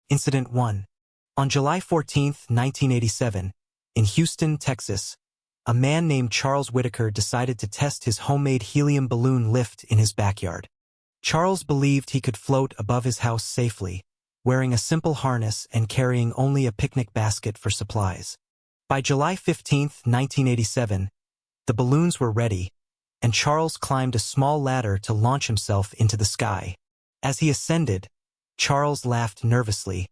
Incident 1. On July 14, 1987, in Houston, Texas, a man named Charles Whitaker decided to test his homemade helium balloon lift in his backyard. Charles believed he could float above his house safely, wearing a simple harness and carrying only a picnic basket for supplies. By July 15, 1987, the balloons were ready, and Charles climbed a small ladder to launch himself into the sky. As he ascended, Charles laughed nervously,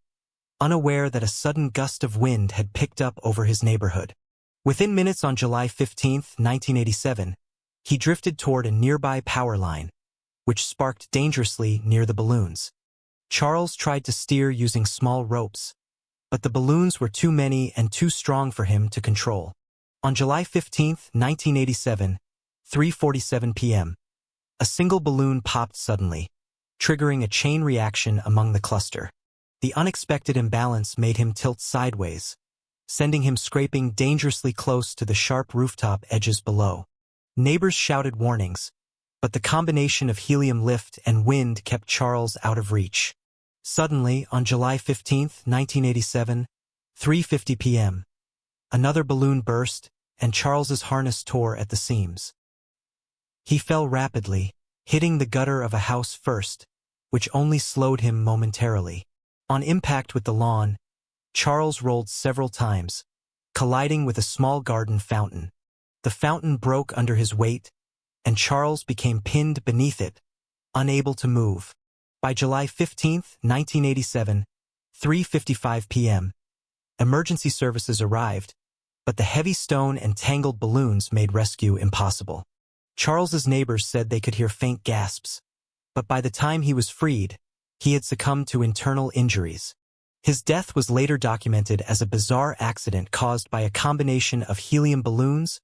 unaware that a sudden gust of wind had picked up over his neighborhood. Within minutes on July 15, 1987, he drifted toward a nearby power line, which sparked dangerously near the balloons. Charles tried to steer using small ropes, but the balloons were too many and too strong for him to control. On July 15, 1987, 3:47 p.m., a single balloon popped suddenly, triggering a chain reaction among the cluster. The unexpected imbalance made him tilt sideways, sending him scraping dangerously close to the sharp rooftop edges below. Neighbors shouted warnings, but the combination of helium lift and wind kept Charles out of reach. Suddenly, on July 15, 1987, 3:50 p.m., another balloon burst, and Charles's harness tore at the seams. He fell rapidly, hitting the gutter of a house first, which only slowed him momentarily. On impact with the lawn, Charles rolled several times, colliding with a small garden fountain. The fountain broke under his weight, and Charles became pinned beneath it, unable to move. By July 15, 1987, 3:55 p.m., emergency services arrived, but the heavy stone and tangled balloons made rescue impossible. Charles's neighbors said they could hear faint gasps, but by the time he was freed, he had succumbed to internal injuries. His death was later documented as a bizarre accident caused by a combination of helium balloons,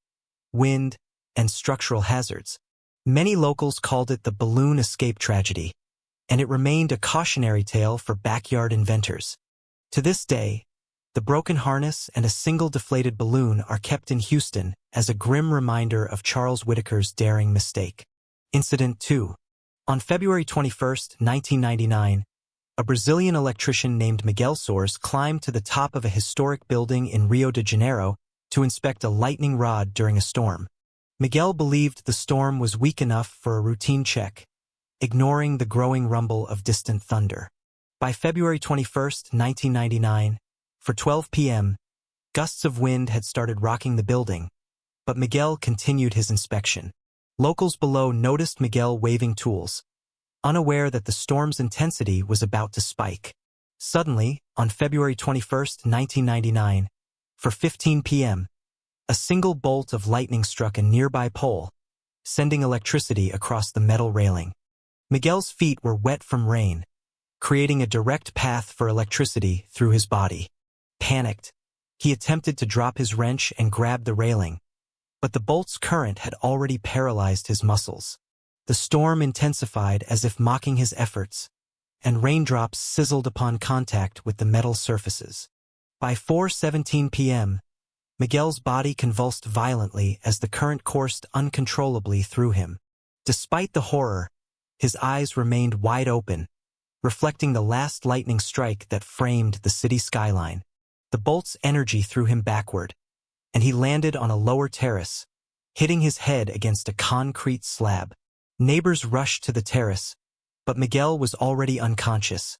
wind, and structural hazards. Many locals called it the balloon escape tragedy, and it remained a cautionary tale for backyard inventors. To this day, the broken harness and a single deflated balloon are kept in Houston as a grim reminder of Charles Whitaker's daring mistake. Incident 2. On February 21, 1999, a Brazilian electrician named Miguel Soares climbed to the top of a historic building in Rio de Janeiro to inspect a lightning rod during a storm. Miguel believed the storm was weak enough for a routine check, ignoring the growing rumble of distant thunder. By February 21, 1999, for 12 p.m., gusts of wind had started rocking the building, but Miguel continued his inspection. Locals below noticed Miguel waving tools, unaware that the storm's intensity was about to spike. Suddenly, on February 21, 1999, for 15 p.m., a single bolt of lightning struck a nearby pole, sending electricity across the metal railing. Miguel's feet were wet from rain, creating a direct path for electricity through his body. Panicked, he attempted to drop his wrench and grab the railing, but the bolt's current had already paralyzed his muscles. The storm intensified as if mocking his efforts, and raindrops sizzled upon contact with the metal surfaces. By 4:17 p.m., Miguel's body convulsed violently as the current coursed uncontrollably through him. Despite the horror, his eyes remained wide open, reflecting the last lightning strike that framed the city skyline. The bolt's energy threw him backward, and he landed on a lower terrace, hitting his head against a concrete slab. Neighbors rushed to the terrace, but Miguel was already unconscious,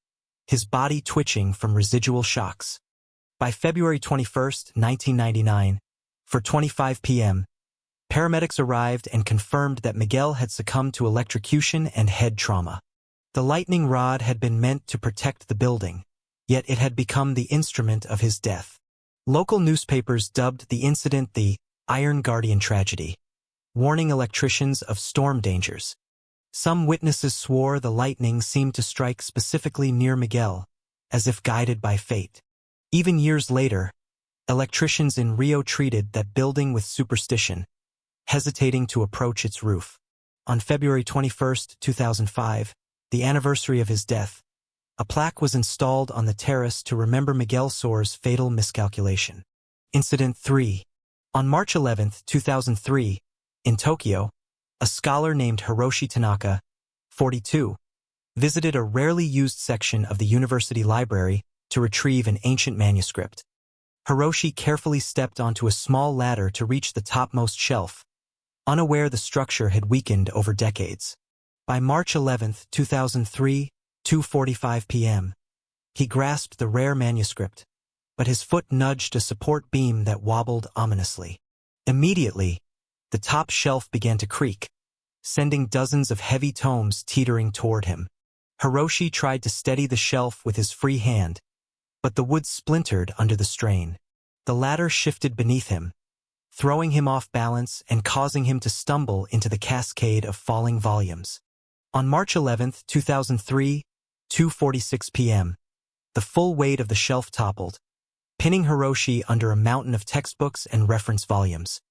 his body twitching from residual shocks. By February 21, 1999, for 25 p.m., paramedics arrived and confirmed that Miguel had succumbed to electrocution and head trauma. The lightning rod had been meant to protect the building, yet it had become the instrument of his death. Local newspapers dubbed the incident the Iron Guardian tragedy, warning electricians of storm dangers. Some witnesses swore the lightning seemed to strike specifically near Miguel, as if guided by fate. Even years later, electricians in Rio treated that building with superstition, hesitating to approach its roof. On February 21, 2005, the anniversary of his death, a plaque was installed on the terrace to remember Miguel Soares' fatal miscalculation. Incident 3. On March 11, 2003, in Tokyo, a scholar named Hiroshi Tanaka, 42, visited a rarely used section of the university library to retrieve an ancient manuscript. Hiroshi carefully stepped onto a small ladder to reach the topmost shelf, unaware the structure had weakened over decades. By March 11, 2003, 2:45 p.m., he grasped the rare manuscript, but his foot nudged a support beam that wobbled ominously. Immediately, the top shelf began to creak, sending dozens of heavy tomes teetering toward him. Hiroshi tried to steady the shelf with his free hand, but the wood splintered under the strain. The ladder shifted beneath him, throwing him off balance and causing him to stumble into the cascade of falling volumes. On March 11, 2003, 2:46 p.m., the full weight of the shelf toppled, pinning Hiroshi under a mountain of textbooks and reference volumes.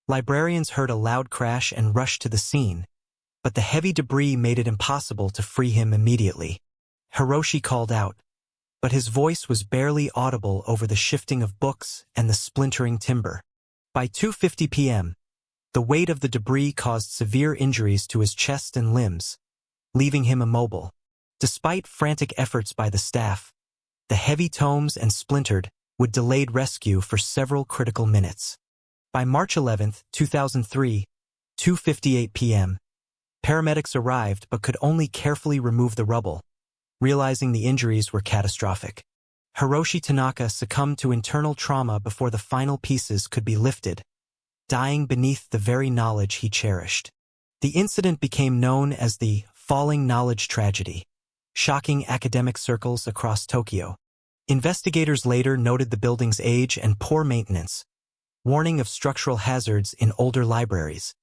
Librarians heard a loud crash and rushed to the scene, but the heavy debris made it impossible to free him immediately. Hiroshi called out, but his voice was barely audible over the shifting of books and the splintering timber. By 2:50 p.m., the weight of the debris caused severe injuries to his chest and limbs, leaving him immobile. Despite frantic efforts by the staff, the heavy tomes and splintered would delayed rescue for several critical minutes. By March 11, 2003, 2:58 p.m., paramedics arrived but could only carefully remove the rubble, realizing the injuries were catastrophic. Hiroshi Tanaka succumbed to internal trauma before the final pieces could be lifted, dying beneath the very knowledge he cherished. The incident became known as the falling knowledge tragedy, shocking academic circles across Tokyo. Investigators later noted the building's age and poor maintenance, warning of structural hazards in older libraries.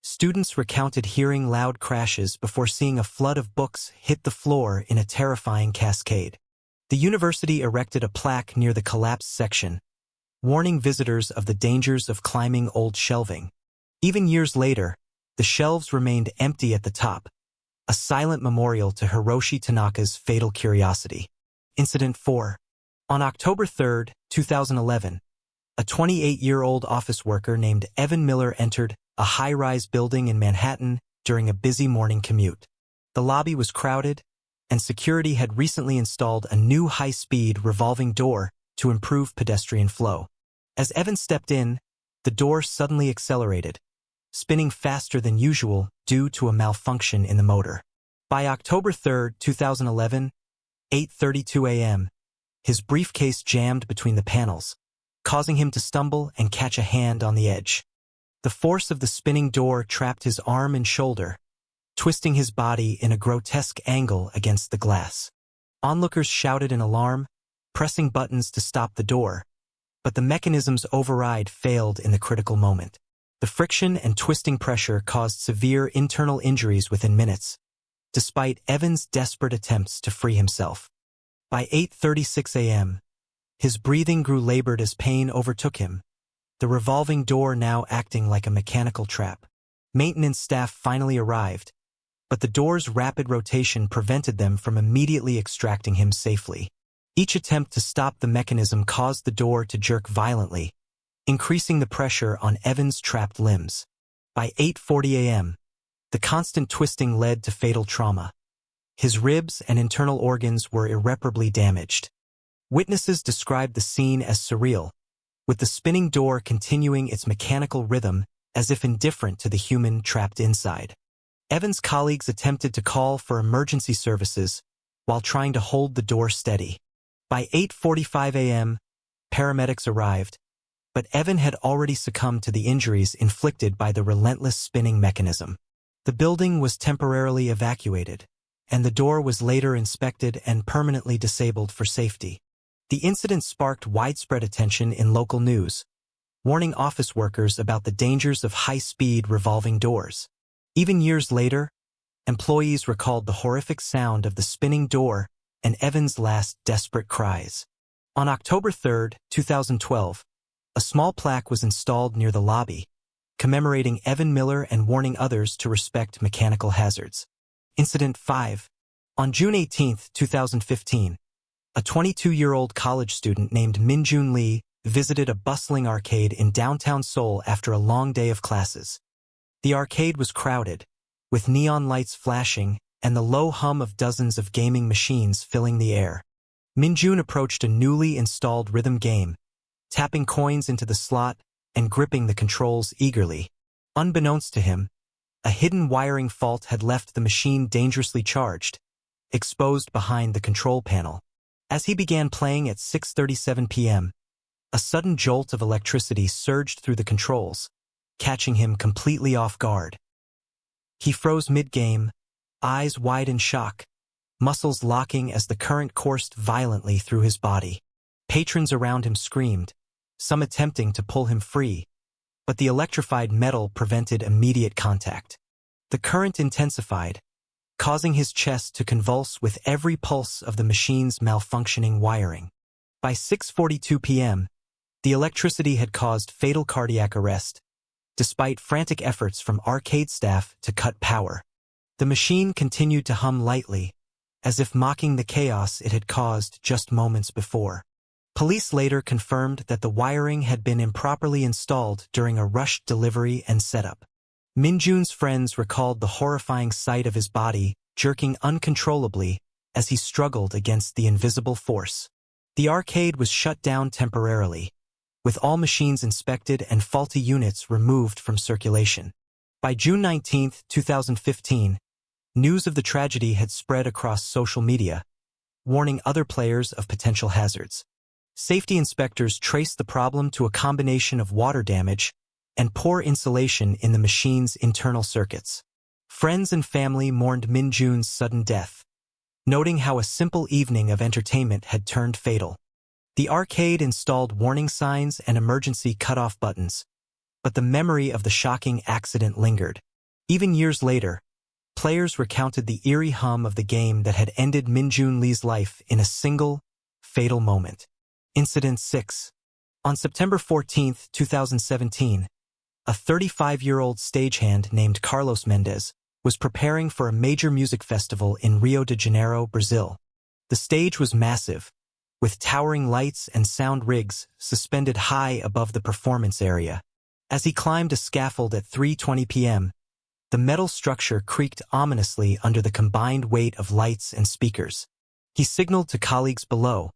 Students recounted hearing loud crashes before seeing a flood of books hit the floor in a terrifying cascade. The university erected a plaque near the collapsed section, warning visitors of the dangers of climbing old shelving. Even years later, the shelves remained empty at the top, a silent memorial to Hiroshi Tanaka's fatal curiosity. Incident 4. On October 3, 2011, a 28-year-old office worker named Evan Miller entered a high-rise building in Manhattan during a busy morning commute. The lobby was crowded, and security had recently installed a new high-speed revolving door to improve pedestrian flow. As Evan stepped in, the door suddenly accelerated, spinning faster than usual due to a malfunction in the motor. By October 3, 2011, 8:32 a.m., his briefcase jammed between the panels, causing him to stumble and catch a hand on the edge. The force of the spinning door trapped his arm and shoulder, twisting his body in a grotesque angle against the glass. Onlookers shouted in alarm, pressing buttons to stop the door, but the mechanism's override failed in the critical moment. The friction and twisting pressure caused severe internal injuries within minutes, despite Evan's desperate attempts to free himself. By 8:36 a.m., his breathing grew labored as pain overtook him, the revolving door now acting like a mechanical trap. Maintenance staff finally arrived, but the door's rapid rotation prevented them from immediately extracting him safely. Each attempt to stop the mechanism caused the door to jerk violently, increasing the pressure on Evan's trapped limbs. By 8:40 a.m., the constant twisting led to fatal trauma. His ribs and internal organs were irreparably damaged. Witnesses described the scene as surreal, with the spinning door continuing its mechanical rhythm as if indifferent to the human trapped inside. Evan's colleagues attempted to call for emergency services while trying to hold the door steady. By 8:45 a.m., paramedics arrived, but Evan had already succumbed to the injuries inflicted by the relentless spinning mechanism. The building was temporarily evacuated, and the door was later inspected and permanently disabled for safety. The incident sparked widespread attention in local news, warning office workers about the dangers of high-speed revolving doors. Even years later, employees recalled the horrific sound of the spinning door and Evan's last desperate cries. On October 3, 2012, a small plaque was installed near the lobby, commemorating Evan Miller and warning others to respect mechanical hazards. Incident 5. On June 18, 2015, a 22-year-old college student named Minjun Lee visited a bustling arcade in downtown Seoul after a long day of classes. The arcade was crowded, with neon lights flashing and the low hum of dozens of gaming machines filling the air. Minjun approached a newly installed rhythm game, tapping coins into the slot and gripping the controls eagerly. Unbeknownst to him, a hidden wiring fault had left the machine dangerously charged, exposed behind the control panel. As he began playing at 6:37 p.m., a sudden jolt of electricity surged through the controls, catching him completely off guard. He froze mid-game, eyes wide in shock, muscles locking as the current coursed violently through his body. Patrons around him screamed, some attempting to pull him free, but the electrified metal prevented immediate contact. The current intensified, causing his chest to convulse with every pulse of the machine's malfunctioning wiring. By 6:42 p.m., the electricity had caused fatal cardiac arrest, despite frantic efforts from arcade staff to cut power. The machine continued to hum lightly, as if mocking the chaos it had caused just moments before. Police later confirmed that the wiring had been improperly installed during a rushed delivery and setup. Minjun's friends recalled the horrifying sight of his body jerking uncontrollably as he struggled against the invisible force. The arcade was shut down temporarily, with all machines inspected and faulty units removed from circulation. By June 19, 2015, news of the tragedy had spread across social media, warning other players of potential hazards. Safety inspectors traced the problem to a combination of water damage and poor insulation in the machine's internal circuits. Friends and family mourned Minjun's sudden death, noting how a simple evening of entertainment had turned fatal. The arcade installed warning signs and emergency cutoff buttons, but the memory of the shocking accident lingered. Even years later, players recounted the eerie hum of the game that had ended Minjun Lee's life in a single, fatal moment. Incident 6. On September 14, 2017, a 35-year-old stagehand named Carlos Mendez was preparing for a major music festival in Rio de Janeiro, Brazil. The stage was massive, with towering lights and sound rigs suspended high above the performance area. As he climbed a scaffold at 3:20 p.m., the metal structure creaked ominously under the combined weight of lights and speakers. He signaled to colleagues below,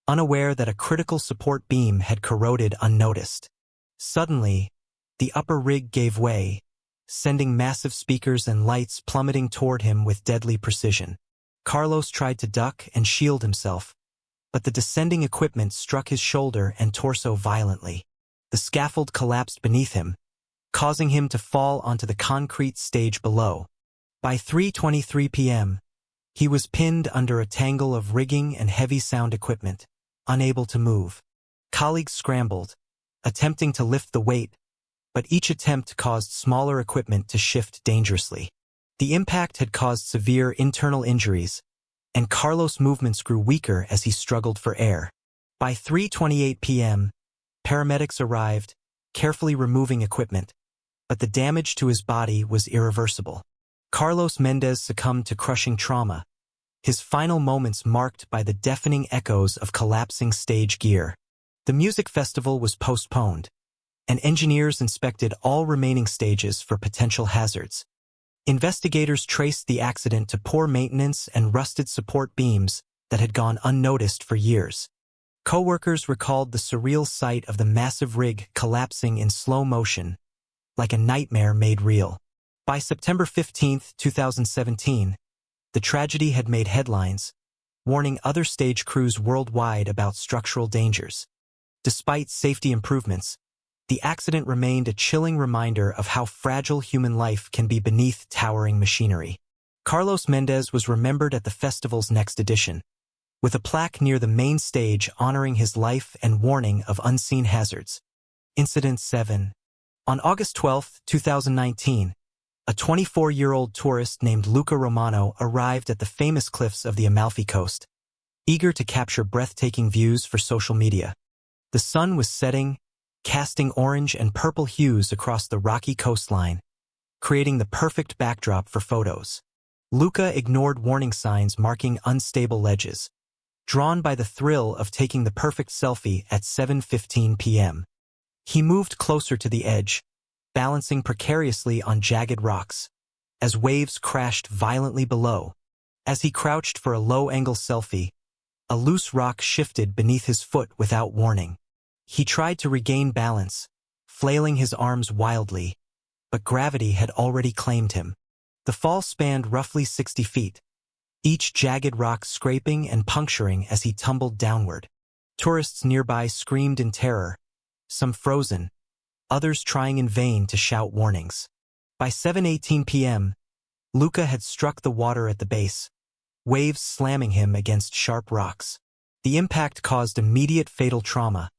unaware that a critical support beam had corroded unnoticed. Suddenly, the upper rig gave way, sending massive speakers and lights plummeting toward him with deadly precision. Carlos tried to duck and shield himself, but the descending equipment struck his shoulder and torso violently. The scaffold collapsed beneath him, causing him to fall onto the concrete stage below. By 3:23 p.m., he was pinned under a tangle of rigging and heavy sound equipment, unable to move. Colleagues scrambled, attempting to lift the weight, but each attempt caused smaller equipment to shift dangerously. The impact had caused severe internal injuries, and Carlos' movements grew weaker as he struggled for air. By 3:28 p.m., paramedics arrived, carefully removing equipment, but the damage to his body was irreversible. Carlos Mendez succumbed to crushing trauma, his final moments marked by the deafening echoes of collapsing stage gear. The music festival was postponed, and engineers inspected all remaining stages for potential hazards. Investigators traced the accident to poor maintenance and rusted support beams that had gone unnoticed for years. Co-workers recalled the surreal sight of the massive rig collapsing in slow motion, like a nightmare made real. By September 15, 2017, the tragedy had made headlines, warning other stage crews worldwide about structural dangers. Despite safety improvements, the accident remained a chilling reminder of how fragile human life can be beneath towering machinery. Carlos Mendez was remembered at the festival's next edition, with a plaque near the main stage honoring his life and warning of unseen hazards. Incident 7. On August 12, 2019, a 24-year-old tourist named Luca Romano arrived at the famous cliffs of the Amalfi Coast, eager to capture breathtaking views for social media. The sun was setting, casting orange and purple hues across the rocky coastline, creating the perfect backdrop for photos. Luca ignored warning signs marking unstable ledges, drawn by the thrill of taking the perfect selfie at 7:15 p.m. He moved closer to the edge, balancing precariously on jagged rocks, as waves crashed violently below. As he crouched for a low-angle selfie, A loose rock shifted beneath his foot without warning. He tried to regain balance, flailing his arms wildly, but gravity had already claimed him. The fall spanned roughly 60 feet, each jagged rock scraping and puncturing as he tumbled downward. Tourists nearby screamed in terror, some frozen, others trying in vain to shout warnings. By 7:18 p.m., Luca had struck the water at the base, waves slamming him against sharp rocks. The impact caused immediate fatal trauma,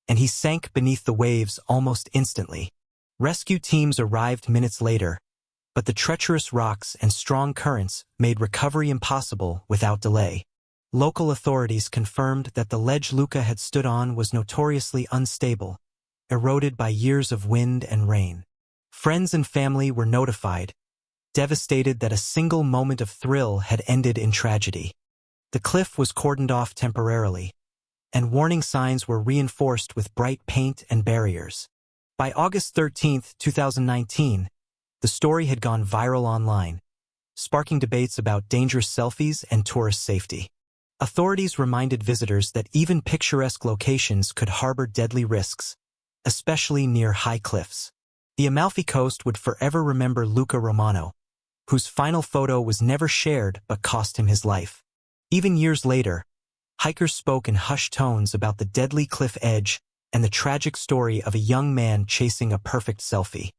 and he sank beneath the waves almost instantly. Rescue teams arrived minutes later, but the treacherous rocks and strong currents made recovery impossible without delay. Local authorities confirmed that the ledge Luca had stood on was notoriously unstable, eroded by years of wind and rain. Friends and family were notified, devastated that a single moment of thrill had ended in tragedy. The cliff was cordoned off temporarily, and warning signs were reinforced with bright paint and barriers. By August 13, 2019, the story had gone viral online, sparking debates about dangerous selfies and tourist safety. Authorities reminded visitors that even picturesque locations could harbor deadly risks, especially near high cliffs. The Amalfi Coast would forever remember Luca Romano, whose final photo was never shared but cost him his life. Even years later, hikers spoke in hushed tones about the deadly cliff edge and the tragic story of a young man chasing a perfect selfie.